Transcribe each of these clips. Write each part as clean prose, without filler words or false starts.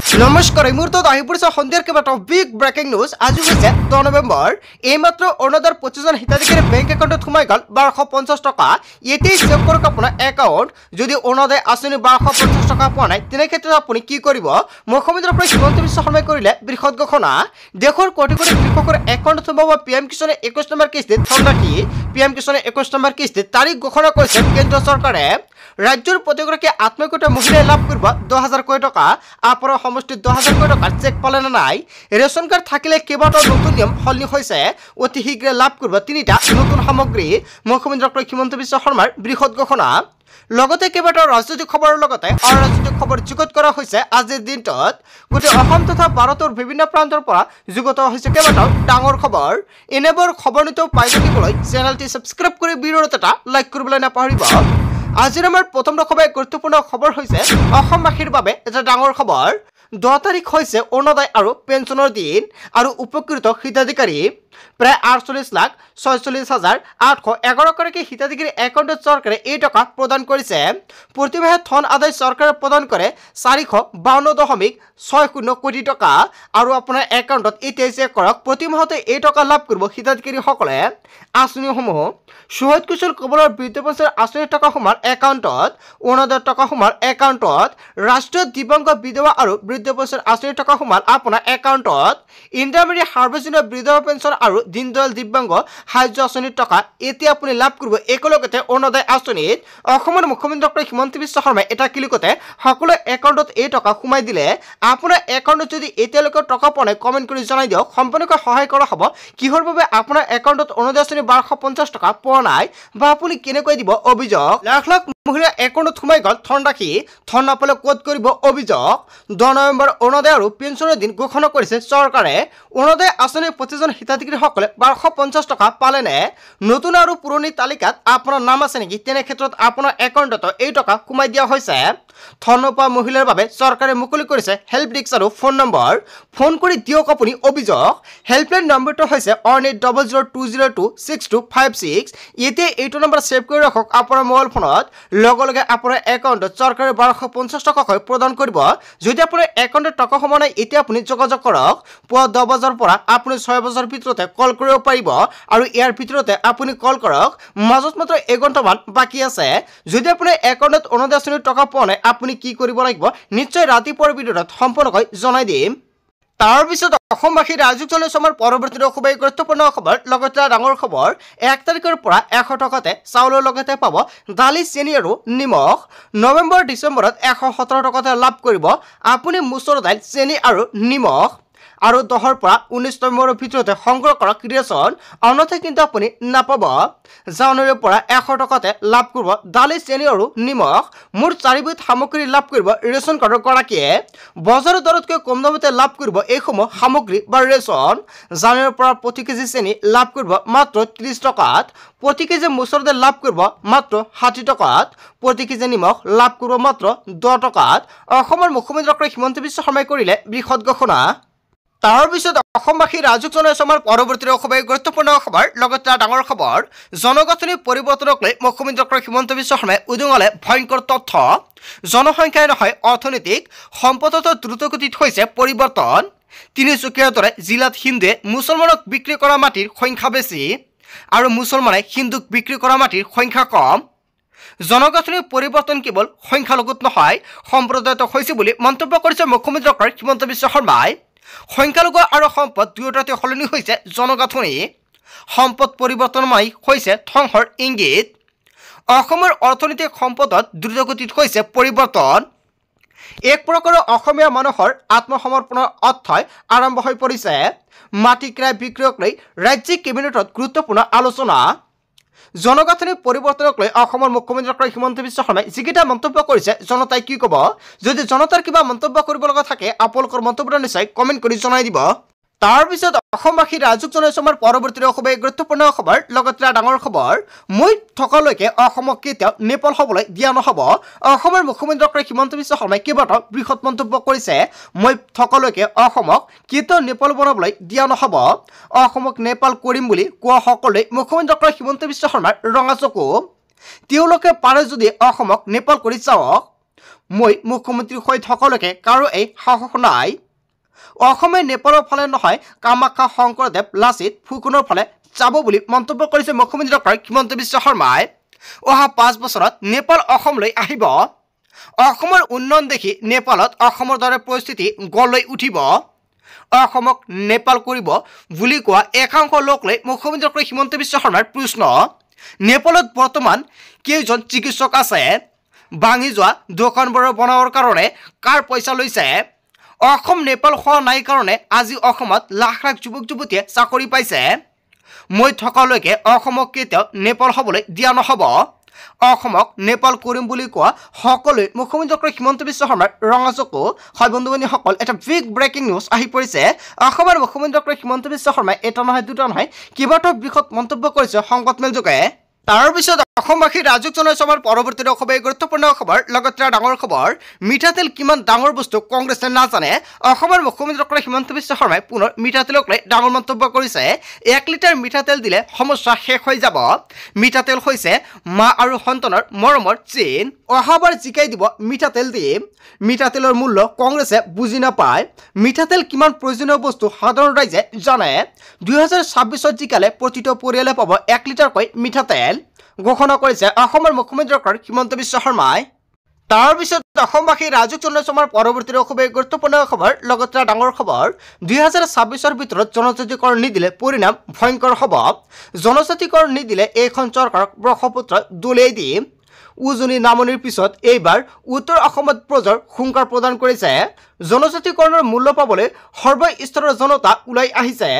নমস্কাৰ এই মুহূৰ্তত আহি পৰিছে সন্ধিয়াৰ কেইবাটাও বিগ ব্ৰেকিং নিউজ। আজি হৈছে 10 নৱেম্বৰ। এইমাত্ৰ অৰুণোদয়ৰ 25জন হিতাধিকাৰী বেংক একাউণ্টত সোমাই গ'ল 1250 টকা। এতিয়াই চেক কৰক আপোনাৰ একাউণ্ট। যদি অৰুণোদয় আঁচনি 1250 টকা পোৱা নাই তেনে ক্ষেত্ৰত আপুনি কি কৰিব? মুখ্যমন্ত্ৰীৰ পৰা হিমন্ত বিশ্ব শৰ্মাই কৰিলে বৃহৎ ঘোষণা। দেশৰ কোটি কোটি কৃষকৰ একাউণ্টত সোমাব PM কিষাণে 21 নম্বৰ কিস্তিত ধনৰাশি। PM কিষাণে 21 নম্বৰ কিস্তিত তাৰিখ ঘোষণা কৰিছে কেন্দ্ৰীয় চৰকাৰে। ৰাজ্যৰ প্ৰতিগৰাকী আত্মহত্যা মহিলাই লাভ কৰিব 10,000 কোটি টকা। আপোনাৰ সমষ্টিত 10,000 কোটি টকাৰ চেক পালে নে নাই? ৰেচন কাৰ্ড থাকিলে কেইবাটাও নতুন নিয়ম সলনি হৈছে। অতি শীঘ্ৰে লাভ কৰিব 3টা নতুন সামগ্ৰী। মুখ্যমন্ত্ৰী ডক্টৰ হিমন্ত বিশ্ব শৰ্মাৰ বৃহৎ ঘোষণা। লগতে কেইবাটাও ৰাজনৈতিক খবৰৰ লগতে অৰাজনৈতিক খবৰ যুগুত কৰা হৈছে আজিৰ দিনটোত। গোটেই অসম তথা ভাৰতৰ বিভিন্ন প্ৰান্তৰ পৰা যুগুত হৈছে কেইবাটাও ডাঙৰ খবৰ। এনেবোৰ খবৰ নিতৌ পাই থাকিবলৈ চেনেলটি ছাবস্ক্ৰাইব কৰি ভিডিঅ'ত এটা লাইক কৰিবলৈ নাপাহৰিব। আজিৰ আমাৰ প্ৰথম ৰকমেৰ গুৰুত্বপূৰ্ণ খবৰ হৈছে অসমবাসীৰ বাবে এটা ডাঙৰ খবৰ। 10 তাৰিখ হৈছে অৰুণোদয় আৰু পেঞ্চনৰ দিন আৰু উপকৃত হিতাধিকাৰী প্ৰায় 48,46,811গৰাকী হিতাধিকাৰী একাউণ্টত চৰকাৰে এই টকা প্ৰদান কৰিছে। প্ৰতিমাহে ধন আদায় চৰকাৰে প্ৰদান কৰে 452.60 কোটি টকা আৰু আপোনাৰ একাউণ্টত এতিয়া চেক কৰক প্ৰতি মাহতে এই টকা লাভ কৰিব হিতাধিকাৰীসকলে। আঁচনিসমূহ সুহৃদ কুশল কবলৰ বৃদ্ধ পেঞ্চন আঁচনিৰ টকা সোমাৰ একাউণ্টত, অৰুণোদয়ৰ টকা সোমাৰ একাউণ্টত, ৰাষ্ট্ৰীয় দিব্যাংগ বিধৱা আৰু বৃদ্ধ পেঞ্চন আঁচনিৰ টকা সোমাল আপোনাৰ একাউণ্টত, ইণ্টাৰমিডিয়েট সাৰ্বজনীন বিধৱা পেঞ্চন আৰু দীনদয়াল দিব্যাংগ সাহায্য আঁচনিৰ টকা এতিয়া আপুনি লাভ কৰিব একেলগতে অৰুণোদয় আঁচনিত। অসমৰ মুখ্যমন্ত্ৰী ডক্টৰ হিমন্ত বিশ্ব শৰ্মাই এটা ক্লিকতে সকলো একাউণ্টত এই টকা সোমাই দিলে। আপোনাৰ একাউণ্টত যদি এতিয়ালৈকে টকা পোৱা নাই কমেণ্ট কৰি জনাই দিয়ক, সম্পূৰ্ণকৈ সহায় কৰা হ'ব। কিহৰ বাবে আপোনাৰ একাউণ্টত অৰুণোদয় আঁচনি 1250 টকা পোৱা নাই বা আপুনি কেনেকৈ দিব অভিযোগ। লাখ লাখ মহিলাৰ একাউণ্টত সোমাই গ'ল ধনৰাশি, ধন নাপালে ক'ত কৰিব অভিযোগ। 10 নৱেম্বৰ অৰুণোদয় আৰু পেঞ্চনৰ দিন ঘোষণা কৰিছে চৰকাৰে। অৰুণোদয় আঁচনিৰ 25জন হিতাধিকাৰীসকলে 1250 টকা পালেনে? নতুন আৰু পুৰণি তালিকাত আপোনাৰ নাম আছে নেকি? তেনে ক্ষেত্ৰত আপোনাৰ একাউণ্টত এই টকা সোমাই দিয়া হৈছে। ধন নোপোৱা মহিলাৰ বাবে চৰকাৰে মুকলি কৰিছে হেল্প ডেস্ক আৰু ফোন নম্বৰ। ফোন কৰি দিয়ক আপুনি অভিযোগ। হেল্পলাইন নম্বৰটো হৈছে 1800202626। এতিয়া এইটো নম্বৰ ছেভ কৰি ৰাখক আপোনাৰ মোবাইল ফোনত। লগে লগে আপোনাৰ একাউণ্টত চৰকাৰে 1250 টকাকৈ প্ৰদান কৰিব। যদি আপোনাৰ একাউণ্টত টকা সোমোৱা নাই এতিয়া আপুনি যোগাযোগ কৰক। পুৱা 10 বজাৰ পৰা আপুনি 6 বজাৰ ভিতৰতে কল কৰিব পাৰিব আৰু ইয়াৰ ভিতৰতে আপুনি কল কৰক। মাজত মাত্ৰ 1 ঘণ্টামান বাকী আছে। যদি আপোনাৰ একাউণ্টত অৰুণোদয় আঁচনিৰ টকা পোৱা নাই আপুনি কি কৰিব লাগিব নিশ্চয় ৰাতিপুৱাৰ ভিডিঅ'ত সম্পূৰ্ণকৈ জনাই দিম। তাৰপিছত অসমবাসী ৰাজযোগ চলিছে আমাৰ পৰৱৰ্তী খুবেই গুৰুত্বপূৰ্ণ খবৰ। লগতে ডাঙৰ খবৰ 1 তাৰিখৰ পৰা 100 টকাতে চাউলৰ লগতে পাব দালি, চেনি আৰু নিমখ। নৱেম্বৰ ডিচেম্বৰত 117 টকাতে লাভ কৰিব আপুনি মচুৰ দাইল, চেনি আৰু নিমখ। আৰু 10ৰ পৰা 19 নৱেম্বৰৰ ভিতৰতে সংগ্ৰহ কৰক ৰেচন, অন্যথা কিন্তু আপুনি নাপাব। জানুৱাৰীৰ পৰা 100 টকাতে লাভ কৰিব দালি, চেনি আৰু নিমখ। মুঠ 4বিধ সামগ্ৰী লাভ কৰিব ৰেচন কাৰ্ডৰ গৰাকীয়ে। বজাৰৰ দৰতকৈ কম দামতে লাভ কৰিব এইসমূহ সামগ্ৰী বা ৰেচন। জানুৱাৰীৰ পৰা প্ৰতি কেজি চেনি লাভ কৰিব মাত্ৰ 30 টকাত, প্ৰতি কেজি মচুৰ দাইল লাভ কৰিব মাত্ৰ 60 টকাত, প্ৰতি কেজি নিমখ লাভ কৰিব মাত্ৰ 10 টকাত। অসমৰ মুখ্যমন্ত্ৰী ডক্টৰ হিমন্ত বিশ্ব শৰ্মাই কৰিলে বৃহৎ ঘোষণা। তাৰপিছত অসমবাসী ৰাজযোগ জনাইছে আমাৰ পৰৱৰ্তী খুবেই গুৰুত্বপূৰ্ণ খবৰ। লগতে ডাঙৰ খবৰ জনগাঁথনি পৰিৱৰ্তনক লৈ মুখ্যমন্ত্ৰী ডক্টৰ হিমন্ত বিশ্ব শৰ্মাই উদঙালে ভয়ংকৰ তথ্য। জনসংখ্যাই নহয় অৰ্থনৈতিক সম্পদত দ্ৰুতগতিত হৈছে পৰিৱৰ্তন। তিনিচুকীয়াৰ দৰে জিলাত হিন্দুৱে মুছলমানক বিক্ৰী কৰা মাটিৰ সংখ্যা বেছি আৰু মুছলমানে হিন্দুক বিক্ৰী কৰা মাটিৰ সংখ্যা কম। জনগাঁথনিৰ পৰিৱৰ্তন কেৱল সংখ্যালঘুত নহয় সম্প্ৰদায়ত হৈছে বুলি মন্তব্য কৰিছে মুখ্যমন্ত্ৰী ডক্টৰ হিমন্ত বিশ্ব শৰ্মাই। সংখ্যালঘু আৰু সম্পদ দুয়োটাতে সলনি হৈছে জনগাঁথনি। সম্পদ পৰিৱৰ্তন মানে হৈছে ধ্বংসৰ ইংগিত। অসমৰ অৰ্থনৈতিক সম্পদত দ্ৰুতগতিত হৈছে পৰিৱৰ্তন। এক প্ৰকাৰৰ অসমীয়া মানুহৰ আত্মসমৰ্পণৰ অধ্যায় আৰম্ভ হৈ পৰিছে। মাটি ক্ৰয় বিক্ৰয়ক লৈ ৰাজ্যিক কেবিনেটত গুৰুত্বপূৰ্ণ আলোচনা। জনগাঁথনি পৰিৱৰ্তনক লৈ অসমৰ মুখ্যমন্ত্ৰী ডক্টৰ হিমন্ত বিশ্ব শৰ্মাই যিকেইটা মন্তব্য কৰিছে জনতাই কি ক'ব? যদি জনতাৰ কিবা মন্তব্য কৰিব লগা থাকে আপোনালোকৰ মন্তব্যটো নিশ্চয় কমেণ্ট কৰি জনাই দিব। তাৰপিছত অসমবাসী ৰাজযোগ জনাইছে আমাৰ পৰৱৰ্তী খুবেই গুৰুত্বপূৰ্ণ খবৰ। লগতে ডাঙৰ খবৰ মই থকালৈকে অসমক কেতিয়াও নেপাল হ'বলৈ দিয়া নহ'ব। অসমৰ মুখ্যমন্ত্ৰী ডক্টৰ হিমন্ত বিশ্ব শৰ্মাই কেইবাটাও বৃহৎ মন্তব্য কৰিছে। মই থকালৈকে অসমক কেতিয়াও নেপাল বনাবলৈ দিয়া নহ'ব। অসমক নেপাল কৰিম বুলি কোৱা সকলোৱে মুখ্যমন্ত্ৰী ডক্টৰ হিমন্ত বিশ্ব শৰ্মাৰ ৰঙা চকু। তেওঁলোকে পাৰে যদি অসমক নেপাল কৰি চাওক। মই মুখ্যমন্ত্ৰী হৈ থকালৈকে কাৰো এই সাহস নাই অসমে নেপালৰ ফালে নহয় কামাখ্যা শংকৰদেৱ লাচিত ফুকনৰ ফালে যাব বুলি মন্তব্য কৰিছে মুখ্যমন্ত্ৰী ডক্টৰ হিমন্ত বিশ্ব শৰ্মাই অহা 5 বছৰত নেপাল অসমলৈ আহিব অসমৰ উন্নয়ন দেখি নেপালত অসমৰ দৰে পৰিস্থিতি গলৈ উঠিব অসমক নেপাল কৰিব বুলি কোৱা একাংশ লোকলৈ মুখ্যমন্ত্ৰী ডক্টৰ হিমন্ত বিশ্ব শৰ্মাৰ প্ৰশ্ন নেপালত বৰ্তমান কেইজন চিকিৎসক আছে ভাঙি যোৱা দোকানবোৰ বনাবৰ কাৰণে কাৰ পইচা লৈছে অসম নেপাল হোৱা নাই কাৰণে আজি অসমত লাখ লাখ যুৱক যুৱতীয়ে চাকৰি পাইছে মই থকালৈকে অসমক কেতিয়াও নেপাল হ'বলৈ দিয়া নহ'ব অসমক নেপাল কৰিম বুলি কোৱা সকলোৱে মুখ্যমন্ত্ৰী ডক্টৰ হিমন্ত বিশ্ব শৰ্মাৰ ৰঙাচকু হয় বন্ধুবান্ধৱীসকল এটা বিগ ব্ৰেকিং নিউজ আহি পৰিছে অসমৰ মুখ্যমন্ত্ৰী ডক্টৰ হিমন্ত বিশ্ব শৰ্মাই এটা নহয় দুটা নহয় কেইবাটাও বৃহৎ মন্তব্য কৰিছে সংবাদমেলযোগে তাৰ পিছত অসমবাসীৰ ৰাজুক জনাইছে আমাৰ পৰৱৰ্তী খুবেই গুৰুত্বপূৰ্ণ খবৰ লগতে ডাঙৰ খবৰ মিঠাতেল কিমান ডাঙৰ বস্তু কংগ্ৰেছে নাজানে অসমৰ মুখ্যমন্ত্ৰী ডক্টৰ হিমন্ত বিশ্ব শৰ্মাই পুনৰ মিঠাতেলক লৈ ডাঙৰ মন্তব্য কৰিছে 1 লিটাৰ মিঠাতেল দিলে সমস্যা শেষ হৈ যাব মিঠাতেল হৈছে মা আৰু সন্তানৰ মৰমৰ চিন অহাবাৰ জিকাই দিব মিঠাতেল দিম মিঠাতেলৰ মূল্য কংগ্ৰেছে বুজি নাপায় মিঠাতেল কিমান প্ৰয়োজনীয় বস্তু সাধাৰণ ৰাইজে জানে 2026 জিকালে প্ৰতিটো পৰিয়ালে পাব 1 লিটাৰকৈ মিঠাতেল ঘোষণা কৰিছে অসমৰ মুখ্যমন্ত্ৰী ডক্টৰ হিমন্ত বিশ্ব শৰ্মাই তাৰ পিছত অসমবাসী ৰাজুক জনাইছে আমাৰ পৰৱৰ্তী খুবেই গুৰুত্বপূৰ্ণ খবৰ লগতে ডাঙৰ খবৰ 2026 ভিতৰত জনজাতিকৰণ নিদিলে পৰিণাম ভয়ংকৰ হ'ব জনজাতিকৰণ নিদিলে এইখন চৰকাৰক ব্ৰহ্মপুত্ৰ দলিয়াই দিম উজনি নামনিৰ পিছত এইবাৰ উত্তৰ অসমত প্ৰজাৰ হুংকাৰ প্ৰদান কৰিছে জনজাতিকৰণৰ মূল্য পাবলৈ সৰ্বস্তৰৰ জনতা ওলাই আহিছে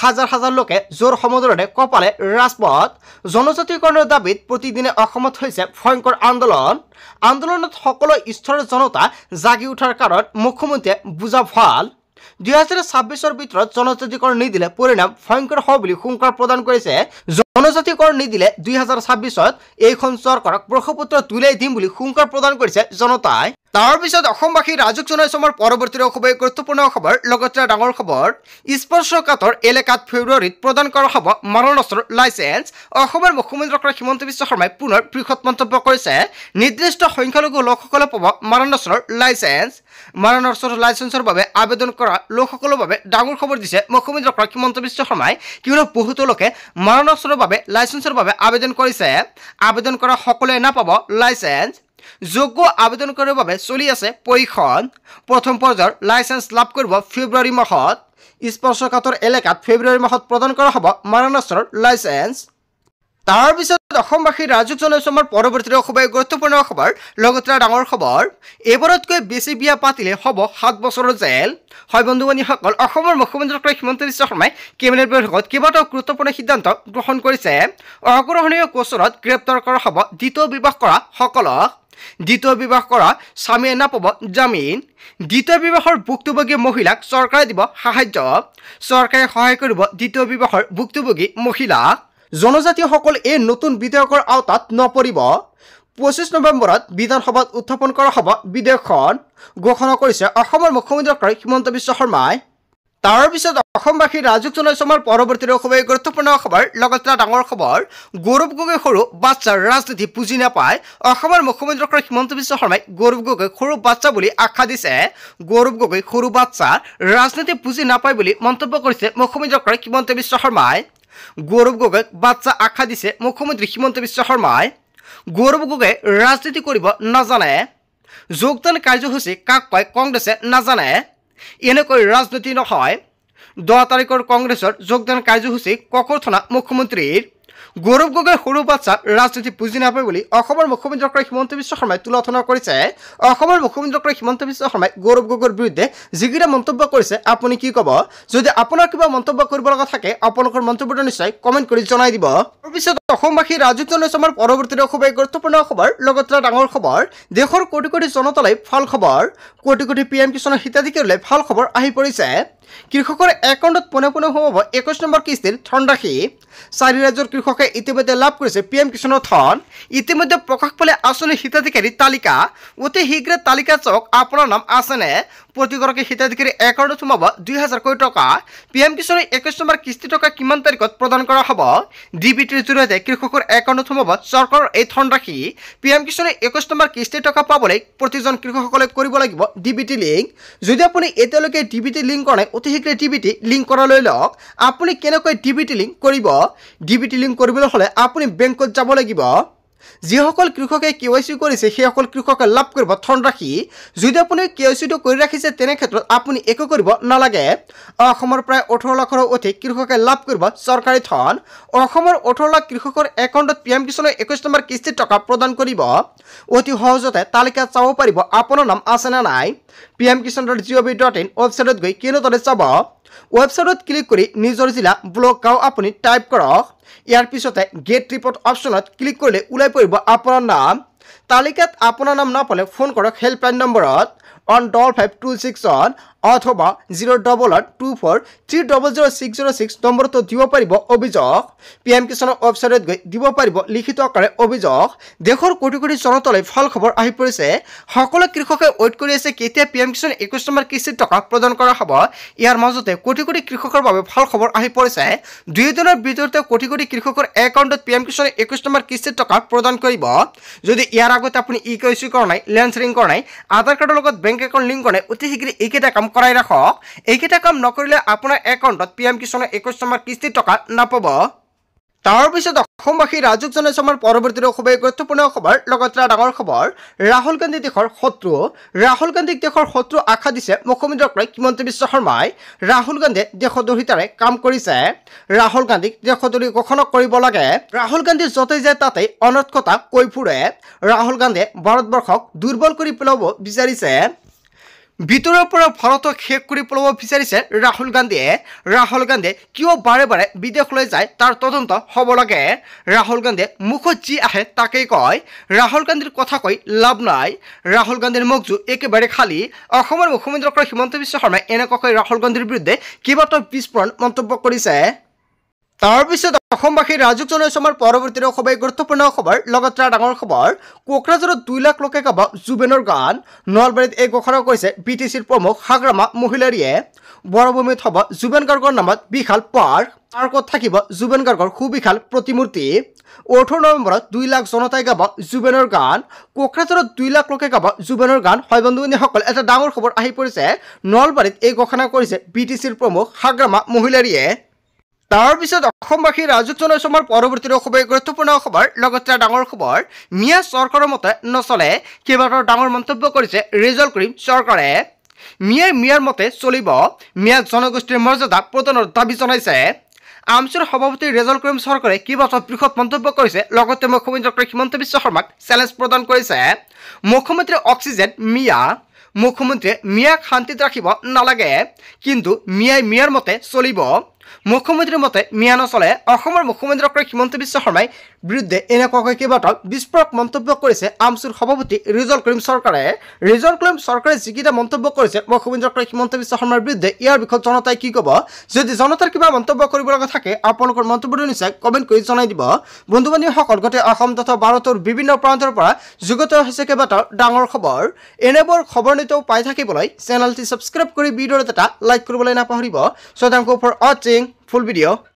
হাজাৰ হাজাৰ লোকে জোৰ সমদৰণে কপালে ৰাজপথ জনজাতিকৰণৰ দাবীত প্ৰতিদিনে অসমত হৈছে ভয়ংকৰ আন্দোলনত সকলো স্তৰৰ জনতা জাগি উঠাৰ কাৰণ মুখ্যমন্ত্ৰীয়ে বুজা ভাল 2026 ভিতৰত জনজাতিকৰণ নিদিলে পৰিণাম ভয়ংকৰ হ'ব বুলি হুংকাৰ প্ৰদান কৰিছে জনজাতিকৰণ নিদিলে 2026 এইখন চৰকাৰক ব্ৰহ্মপুত্ৰ তুলাই দিম বুলি হুংকাৰ প্ৰদান কৰিছে জনতাই তাৰ পিছত অসমবাসী ৰাজুক জনাইছে আমাৰ পৰৱৰ্তী খুবেই গুৰুত্বপূৰ্ণ খবৰ লগতে ডাঙৰ খবৰ স্পৰ্শকাতৰ এলেকাত ফেব্ৰুৱাৰীত প্ৰদান কৰা হ'ব মাৰণাস্ত্ৰৰ লাইচেন্স অসমৰ মুখ্যমন্ত্ৰী ডক্টৰ হিমন্ত বিশ্ব শৰ্মাই পুনৰ বৃহৎ মন্তব্য কৰিছে নিৰ্দিষ্ট সংখ্যালঘু লোকসকলে পাব মাৰণাস্ত্ৰৰ লাইচেন্স মাৰণাস্ত্ৰৰ লাইচেন্সৰ বাবে আবেদন কৰা লোকসকলৰ বাবে ডাঙৰ খবৰ দিছে মুখ্যমন্ত্ৰী ডক্টৰ হিমন্ত বিশ্ব শৰ্মাই কিয়নো বহুতো লোকে মাৰণাস্ত্ৰৰ বাবে লাইচেন্সৰ বাবে আবেদন কৰিছে আবেদন কৰা সকলোৱে নাপাব লাইচেন্স যোগ্য আবেদন কৰাৰ বাবে চলি আছে পৰীক্ষণ প্ৰথম পৰ্যায়ৰ লাইচেন্স লাভ কৰিব ফেব্ৰুৱাৰী মাহত স্পৰ্শকাতৰ এলেকাত ফেব্ৰুৱাৰী মাহত প্ৰদান কৰা হ'ব মাৰণাস্ত্ৰৰ লাইচেন্স তাৰ পিছত অসমবাসী ৰাজুক জনাইছে আমাৰ পৰৱৰ্তী খুবেই গুৰুত্বপূৰ্ণ খবৰ লগতে ডাঙৰ খবৰ এবাৰতকৈ বেছি বিয়া পাতিলে হ'ব 7 বছৰৰ জেল হয় বন্ধুবান্ধৱীসকল অসমৰ মুখ্যমন্ত্ৰী ডক্টৰ হিমন্ত বিশ্ব শৰ্মাই কেবিনেট বৈঠকত কেইবাটাও গুৰুত্বপূৰ্ণ সিদ্ধান্ত গ্ৰহণ কৰিছে অগ্ৰহণীয় গোচৰত গ্ৰেপ্তাৰ কৰা হ'ব দ্বিতীয় বিবাহ কৰা সকলক দ্বিতীয় বিবাহ কৰা স্বামীয়ে নাপাব জামিন দ্বিতীয় বিবাহৰ ভুক্তভোগী মহিলাক চৰকাৰে দিব সাহায্য চৰকাৰে সহায় কৰিব দ্বিতীয় বিবাহৰ ভুক্তভোগী মহিলাক জনজাতিসকল এই নতুন বিধেয়কৰ আওতাত নপৰিব 25 নৱেম্বৰত বিধানসভাত উত্থাপন কৰা হ'ব বিধেয়কখন ঘোষণা কৰিছে অসমৰ মুখ্যমন্ত্ৰী ডক্টৰ হিমন্ত বিশ্ব শৰ্মাই তাৰ পিছত অসমবাসী ৰাজুক জনাইছে আমাৰ পৰৱৰ্তী খুবেই গুৰুত্বপূৰ্ণ খবৰ লগতে ডাঙৰ খবৰ গৌৰৱ গগৈ সৰু বাচ্চাৰ ৰাজনীতি বুজি নাপায় অসমৰ মুখ্যমন্ত্ৰী ডক্টৰ হিমন্ত বিশ্ব শৰ্মাই গৌৰৱ গগৈ সৰু বাচ্চা বুলি আখ্যা দিছে গৌৰৱ গগৈ সৰু বাচ্চা ৰাজনীতি বুজি নাপায় বুলি মন্তব্য কৰিছে মুখ্যমন্ত্ৰী ডক্টৰ হিমন্ত বিশ্ব শৰ্মাই গৌৰৱ গগৈক বাচ্চা আখ্যা দিছে মুখ্যমন্ত্ৰী হিমন্ত বিশ্ব শৰ্মাই গৌৰৱ গগৈ ৰাজনীতি কৰিব নাজানে যোগদান কাৰ্যসূচী কাক কয় কংগ্ৰেছে নাজানে এনেকৈ ৰাজনীতি নহয় 10 তাৰিখৰ কংগ্ৰেছৰ যোগদান কাৰ্যসূচী ককৰথনা মুখ্যমন্ত্ৰীৰ গৌৰৱ গগৈ সৰু বাচ্চা ৰাজনীতি বুজি নাপায় বুলি অসমৰ মুখ্যমন্ত্ৰী ডক্টৰ হিমন্ত বিশ্ব শৰ্মাই তুলনা কৰিছে অসমৰ মুখ্যমন্ত্ৰী ডক্টৰ হিমন্ত বিশ্ব শৰ্মাই গৌৰৱ গগৈৰ বিৰুদ্ধে যিকেইটা মন্তব্য কৰিছে আপুনি কি ক'ব যদি আপোনাৰ কিবা মন্তব্য কৰিব লগা থাকে আপোনালোকৰ মন্তব্যটো নিশ্চয় কমেণ্ট কৰি জনাই দিব তাৰপিছত অসমবাসী ৰাজুক জনাইছে আমাৰ পৰৱৰ্তী খুবেই গুৰুত্বপূৰ্ণ খবৰ লগতে ডাঙৰ খবৰ দেশৰ কোটি কোটি জনতালৈ ভাল খবৰ কোটি কোটি PM কিষাণৰ হিতাধিকাৰীলৈ ভাল খবৰ আহি পৰিছে কৃষকৰ একাউণ্টত পোনে পোনে সোমাব 21 নম্বৰ কিস্তিৰ ধনৰাশি 4 ৰাজ্যৰ কৃষকে ইতিমধ্যে লাভ কৰিছে PM কিষাণৰ ধন ইতিমধ্যে প্ৰকাশ পালে আঁচনি হিতাধিকাৰীৰ তালিকা অতি শীঘ্ৰে তালিকা চাওক আপোনাৰ নাম আছেনে প্ৰতিগৰাকী হিতাধিকাৰীৰ একাউণ্টত সোমাব 2000 টকা PM কিষাণৰ 21 নম্বৰ কিস্তি টকা কিমান তাৰিখত প্ৰদান কৰা হ'ব ডিবিটিৰ জৰিয়তে কৃষকৰ একাউণ্টত সোমাব চৰকাৰৰ এই ধনৰাশি PM কিষাণৰ 21 নম্বৰ কিস্তি টকা পাবলৈ প্ৰতিজন কৃষকসকলে কৰিব লাগিব ডিবিটি লিংক যদি আপুনি এতিয়ালৈকে ডিবিটি লিংক কৰা নাই অতি শীঘ্ৰে ডিবিটি লিংক কৰা লৈ লওক আপুনি কেনেকৈ ডিবিটি লিংক কৰিব ডিবিটি লিংক কৰিবলৈ হলে আপুনি বেংকত যাব লাগিব যিসকল কৃষকে KYC কৰিছে সেইসকল কৃষকে লাভ কৰিব ধনৰাশি যদি আপুনি KYC টো কৰি ৰাখিছে তেনে ক্ষেত্ৰত আপুনি একো কৰিব নালাগে অসমৰ প্ৰায় 18 লাখৰ অধিক কৃষকে লাভ কৰিব চৰকাৰী ধন অসমৰ 18 লাখ কৃষকৰ একাউণ্টত PM কিষাণৰ 21 নম্বৰ কিস্তি টকা প্ৰদান কৰিব অতি সহজতে তালিকা চাব পাৰিব আপোনাৰ নাম আছে না নাই pmkisan.gov.in ৱেবছাইটত গৈ কেনেদৰে চাব ৱেবছাইটত ক্লিক কৰি নিজৰ জিলা ব্লক গাঁও আপুনি টাইপ কৰক ইয়াৰ পিছতে গেট ৰিপৰ্ট অপশ্যনত ক্লিক কৰিলে ওলাই পৰিব আপোনাৰ নাম তালিকাত আপোনাৰ নাম নাপালে ফোন কৰক হেল্পলাইন নম্বৰত 15526 অথবা 08824300606 নম্বৰটো দিব পাৰিব অভিযোগ PM কিষাণৰ ৱেবছাইটত গৈ দিব পাৰিব লিখিত আকাৰে অভিযোগ দেশৰ কোটি কোটি জনতালৈ ভাল খবৰ আহি পৰিছে সকলো কৃষকে ৱেইট কৰি আছে কেতিয়া PM কিষাণ 21 নম্বৰ কিস্তি টকা প্ৰদান কৰা হ'ব ইয়াৰ মাজতে কোটি কোটি কৃষকৰ বাবে ভাল খবৰ আহি পৰিছে 2 দিনৰ ভিতৰতে কোটি কোটি কৃষকৰ একাউণ্টত PM কিষাণ 21 নম্বৰ কিস্তি টকা প্ৰদান কৰিব যদি ইয়াৰ আগতে আপুনি KYC কৰা নাই লেন্স লিংক কৰা নাই আধাৰ কাৰ্ডৰ লগত বেংক একাউণ্ট লিংক কৰা নাই অতি শীঘ্ৰে এইকেইটা কাম কৰাই ৰাখক এইকেইটা কাম নকৰিলে আপোনাৰ একাউণ্টত PM কিষাণৰ 21 নম্বৰ কিস্তি টকা নাপাব তাৰ পিছত অসমবাসী ৰাজুক জনাইছে আমাৰ পৰৱৰ্তী খুবেই গুৰুত্বপূৰ্ণ খবৰ লগতে ডাঙৰ খবৰ ৰাহুল গান্ধী দেশৰ শত্ৰু ৰাহুল গান্ধীক দেশৰ শত্ৰু আখ্যা দিছে মুখ্যমন্ত্ৰী হিমন্ত বিশ্ব শৰ্মাই ৰাহুল গান্ধীয়ে দেশদ্ৰোহিতাৰে কাম কৰিছে ৰাহুল গান্ধীক দেশদ্ৰোহী ঘোষণা কৰিব লাগে ৰাহুল গান্ধী য'তে যায় তাতেই অনৰ্থকতা কৈ ফুৰে ৰাহুল গান্ধীয়ে ভাৰতবৰ্ষক দুৰ্বল কৰি পেলাব বিচাৰিছে ভিতৰৰ পৰা ভাৰতক শেষ কৰি পেলাব বিচাৰিছে ৰাহুল গান্ধীয়ে কিয় বাৰে বাৰে বিদেশলৈ যায় তাৰ তদন্ত হ'ব লাগে ৰাহুল গান্ধীয়ে মুখত যি আহে তাকেই কয় ৰাহুল গান্ধীৰ কথা কৈ লাভ নাই ৰাহুল গান্ধীৰ মগজু একেবাৰে খালী অসমৰ মুখ্যমন্ত্ৰী হিমন্ত বিশ্ব শৰ্মাই এনেকুৱাকৈ ৰাহুল গান্ধীৰ বিৰুদ্ধে কেইবাটাও বিস্ফোৰণ মন্তব্য কৰিছে তাৰ পিছত অসমবাসী ৰাজুক জনাইছে আমাৰ পৰৱৰ্তী খুবেই গুৰুত্বপূৰ্ণ খবৰ লগতে ডাঙৰ খবৰ কোকৰাঝাৰত 2 লাখ লোকে গাব জুবেনৰ গান নলবাৰীত এই ঘোষণা কৰিছে BTCৰ প্ৰমুখ হাগ্ৰামা মহিলাৰীয়ে বৰভূমিত হ'ব জুবেন গাৰ্গৰ নামত বিশাল পাৰ্কত থাকিব জুবেন গাৰ্গৰ সুবিশাল প্ৰতিমূৰ্তি 18 নৱেম্বৰত 2 লাখ জনতাই গাব জুবেনৰ গান কোকৰাঝাৰত 2 লাখ লোকে গাব জুবেনৰ গান হয় বন্ধুসকল এটা ডাঙৰ খবৰ আহি পৰিছে নলবাৰীত এই ঘোষণা কৰিছে BTCৰ প্ৰমুখ হাগ্ৰামা মহিলাৰীয়ে তাৰ পিছত অসমবাসী ৰাজুক জনাইছে আমাৰ পৰৱৰ্তী খুবেই গুৰুত্বপূৰ্ণ খবৰ লগতে ডাঙৰ খবৰ মিয়া চৰকাৰৰ মতে নচলে কেইবাটাও ডাঙৰ মন্তব্য কৰিছে ৰিজল কৰিম চৰকাৰে মিয়াৰ মতে চলিব মিয়াক জনগোষ্ঠীৰ মৰ্যাদা প্ৰদানৰ দাবী জনাইছে আমচুৰ সভাপতি ৰিজল কৰিম চৰকাৰে কেইবাটাও বৃহৎ মন্তব্য কৰিছে লগতে মুখ্যমন্ত্ৰী হিমন্ত বিশ্ব শৰ্মাক চেলেঞ্জ প্ৰদান কৰিছে মুখ্যমন্ত্ৰী অক্সিজেন মুখ্যমন্ত্ৰীয়ে মিয়াক শান্তিত ৰাখিব নালাগে কিন্তু মিয়াৰ মতে চলিব মুখ্যমন্ত্ৰীৰ মতে মিয়া নচলে অসমৰ মুখ্যমন্ত্ৰী হিমন্ত বিশ্ব শৰ্মাই বিৰুদ্ধে এনেকুৱাকৈ কেইবাটাও বিস্ফোৰক মন্তব্য কৰিছে আমচুৰ সভাপতি ৰিজল কৰিম চৰকাৰে যিকেইটা মন্তব্য কৰিছে মুখ্যমন্ত্ৰী হিমন্ত বিশ্ব শৰ্মাৰ বিৰুদ্ধে ইয়াৰ বিষয়ত জনতাই কি ক'ব যদি জনতাৰ কিবা মন্তব্য কৰিব লগা থাকে আপোনালোকৰ মন্তব্যটো নিশ্চয় কমেণ্ট কৰি জনাই দিব বন্ধু বান্ধৱীসকল গোটেই অসম তথা ভাৰতৰ বিভিন্ন প্ৰান্তৰ পৰা যুগত হৈছে কেইবাটাও ডাঙৰ খবৰ এনেবোৰ খবৰ নিতৌ পাই থাকিবলৈ চেনেলটি ছাবস্ক্ৰাইব কৰি ভিডিঅ'ত এটা লাইক কৰিবলৈ নাপাহৰিব so thank you for watching full video